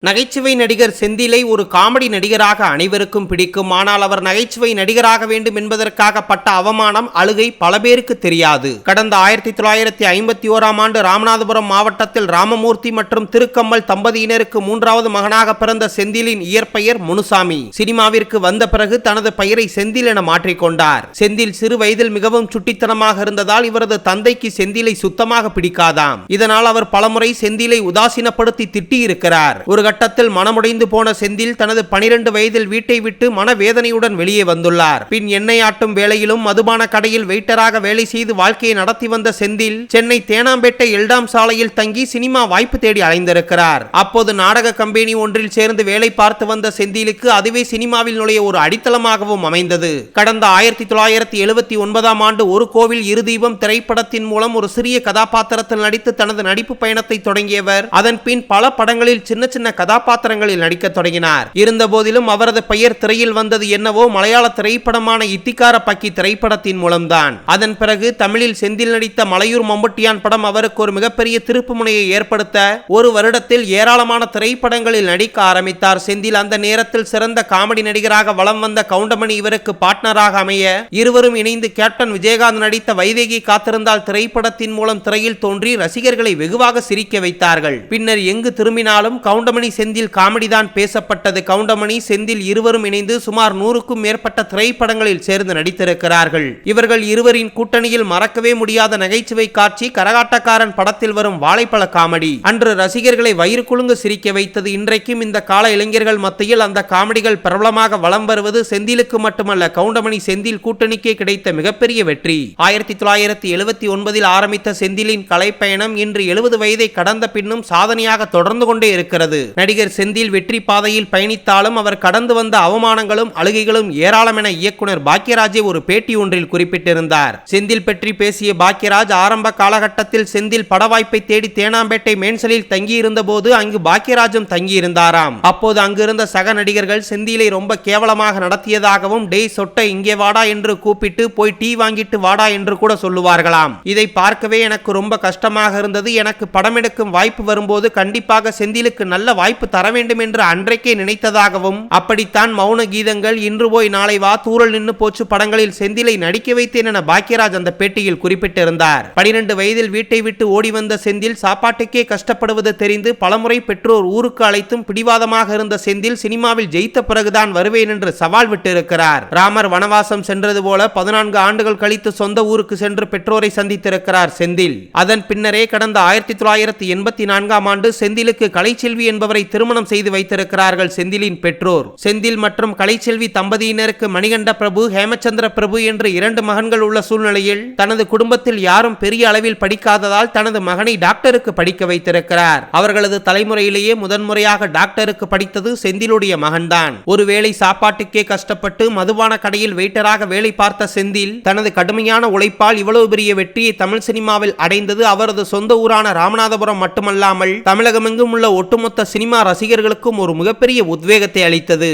நகைச்சுவை நடிகர் செந்திலை ஒரு காமெடி நடிகராக அனைவருக்கும் பிடிக்கும். ஆனால் அவர் நகைச்சுவை நடிகராக வேண்டும் என்பதற்காக பட்ட அவமானம், அழுகை பல பேருக்கு தெரியாது. கடந்த 1951ஆம் ஆண்டு ராமநாதபுரம் மாவட்டத்தில் ராமமூர்த்தி மற்றும் திருக்கம்மல் தம்பதியினருக்கு மூன்றாவது மகனாக பிறந்த செந்திலின் இயற்பெயர் முனுசாமி. சினிமாவிற்கு வந்த பிறகு தனது பெயரை செந்தில் என மாற்றிக்கொண்டார். செந்தில் சிறு வயதில் மிகவும் சுட்டித்தனமாக இருந்ததால் இவரது தந்தைக்கு செந்திலை சுத்தமாக பிடிக்காதாம். இதனால் அவர் பலமுறை செந்திலை உதாசீனப்படுத்தி திட்டியிருக்கிறார். ஒரு கட்டத்தில் மனமுடைந்து போன செந்தில் தனது 12 வயதில் வீட்டை விட்டு மனவேதனையுடன் வெளியே வந்துள்ளார். பின் எண்ணெய் ஆட்டும் வேளையிலும் மதுபான கடையில் வெயிட்டராக வேலை செய்து வாழ்க்கையை நடத்தி வந்த செந்தில் சென்னை தேனாம்பேட்டை எல்டாம் சாலையில் தங்கி சினிமா வாய்ப்பு தேடி அலைந்திருக்கிறார். அப்போது நாடக கம்பெனி ஒன்றில் சேர்ந்து வேலை பார்த்து வந்த செந்திலுக்கு அதுவே சினிமாவில் நுழைய ஒரு அடித்தளமாகவும் அமைந்தது. கடந்த 1979ஆம் ஆண்டு ஒரு கோவில் இரு தீபம் திரைப்படத்தின் மூலம் ஒரு சிறிய கதாபாத்திரத்தில் நடித்து தனது நடிப்பு பயணத்தை தொடங்கியவர் அதன் பின் பல படங்களில் சின்ன சின்ன கதாபாத்திரங்களில் நடிக்க தொடங்கினார். இருந்த போதிலும் அவரது பெயர் திரையில் வந்தது என்னவோ மலையாள திரைப்படமான இத்திக்கார பக்கி திரைப்படத்தின் மூலம்தான். அதன் பிறகு தமிழில் செந்தில் நடித்த மலையூர் மம்புட்டியான் படம் அவருக்கு ஒரு மிகப்பெரிய திருப்பு முனையை ஏற்படுத்த ஒரு வருடத்தில் ஏராளமான திரைப்படங்களில் நடிக்க ஆரம்பித்தார் செந்தில். அந்த நேரத்தில் சிறந்த காமெடி நடிகராக வலம் வந்த கவுண்டமணி இவருக்கு பார்ட்னராக அமைய இருவரும் இணைந்து கேப்டன் விஜயகாந்த் நடித்த வைதேகி காத்திருந்தால் திரைப்படத்தின் மூலம் திரையில் தோன்றி ரசிகர்களை வெகுவாக சிரிக்க வைத்தார்கள். பின்னர் எங்கு திரும்பினாலும் கவுண்டமணி செந்தில் காமெடி தான் பேசப்பட்டது. கவுண்டமணி செந்தில் இருவரும் இணைந்து சுமார் 100க்கும் மேற்பட்ட திரைப்படங்களில் சேர்ந்து நடித்திருக்கிறார்கள். இவர்கள் இருவரின் கூட்டணியில் மறக்கவே முடியாத நகைச்சுவை காட்சி கரகாட்டக்காரன் படத்தில் வரும் வாழைப்பழ காமெடி. அன்று ரசிகர்களை வயிறு குலுங்க சிரிக்க வைத்தது. இன்றைக்கும் இந்த கால இளைஞர்கள் மத்தியில் அந்த காமெடிகள் பிரபலமாக வலம் வருவது செந்திலுக்கு மட்டுமல்ல, கவுண்டமணி செந்தில் கூட்டணிக்கே கிடைத்த மிகப்பெரிய வெற்றி. 1979இல் ஆரம்பித்த செந்திலின் கலைப்பயணம் இன்று 70 வயதை கடந்த பின்னும் சாதனையாக தொடர்ந்து கொண்டே இருக்கிறது. நடிகர் செந்தில் வெற்றி பாதையில் பயணித்தாலும் அவர் கடந்து வந்த அவமானங்களும் அழுகைகளும் ஏராளம் என இயக்குனர் பாக்யராஜே ஒரு பேட்டி ஒன்றில் குறிப்பிட்டிருந்தார். செந்தில் பற்றி பேசிய பாக்யராஜ், ஆரம்ப காலகட்டத்தில் செந்தில் பட வாய்ப்பை தேடி தேனாம்பேட்டை மேன்சலில் தங்கியிருந்த போது அங்கு பாக்யராஜும் தங்கியிருந்தாராம். அப்போது அங்கிருந்த சக நடிகர்கள் செந்திலை ரொம்ப கேவலமாக நடத்தியதாகவும், டேய் சொட்ட இங்கே வாடா என்று கூப்பிட்டு போய் டீ வாங்கிட்டு வாடா என்று கூட சொல்லுவார்களாம். இதை பார்க்கவே எனக்கு ரொம்ப கஷ்டமாக இருந்தது. எனக்கு படம் எடுக்கும் வாய்ப்பு வரும்போது கண்டிப்பாக செந்திலுக்கு நல்ல வாய்ப்பு தர வேண்டும் என்று அன்றைக்கே நினைத்ததாகவும், அப்படித்தான் மௌன கீதங்கள், இன்று போய் நாளை வா, தூரல் நின்னு போச்சு படங்களில் செந்திலை நடிக்க வைத்தேன் என பாக்யராஜ் அந்த பேட்டியில் குறிப்பிட்டிருந்தார். 12 வயதில் வீட்டை விட்டு ஓடி வந்த செந்தில் சாப்பாட்டுக்கே கஷ்டப்படுவது தெரிந்து பலமுறை பெற்றோர் ஊருக்கு அழைத்தும் பிடிவாதமாக இருந்த செந்தில் சினிமாவில் ஜெயித்த பிறகுதான் வருவேன் என்று சவால் விட்டிருக்கிறார். ராமர் வனவாசம் சென்றது போல 14 ஆண்டுகள் கழித்து சொந்த ஊருக்கு சென்று பெற்றோரை சந்தித்திருக்கிறார் செந்தில். அதன் பின்னரே கடந்த 1984ஆம் ஆண்டு செந்திலுக்கு கலைச்செல்வி என்பவரை திருமணம் செய்து வைத்திருக்கிறார்கள் செந்திலின் பெற்றோர். செந்தில் மற்றும் கலைச்செல்வி தம்பதியினருக்கு மணிகண்ட பிரபு, ஹேமச்சந்திர பிரபு என்று 2 மகன்கள் உள்ள சூழ்நிலையில் தனது குடும்பத்தில் யாரும் பெரிய அளவில் படிக்காததால் தனது மகனை டாக்டருக்கு படிக்க வைத்திருக்கிறார். அவர்களது தலைமுறையிலேயே முதன்முறையாக டாக்டருக்கு படித்தது செந்திலுடைய மகன்தான். ஒருவேளை சாப்பாட்டுக்கே கஷ்டப்பட்டு மதுபான கடையில் வெயிட்டராக வேலை பார்த்த செந்தில் தனது கடுமையான உழைப்பால் இவ்வளவு பெரிய வெற்றியை தமிழ் சினிமாவில் அடைந்தது அவரது சொந்த ஊரான ராமநாதபுரம் மட்டுமல்லாமல் தமிழகமெங்கும் உள்ள ஒட்டுமொத்த சினிமா ரசிகர்களுக்கும் ஒரு மிகப்பெரிய உத்வேகத்தை அளித்தது.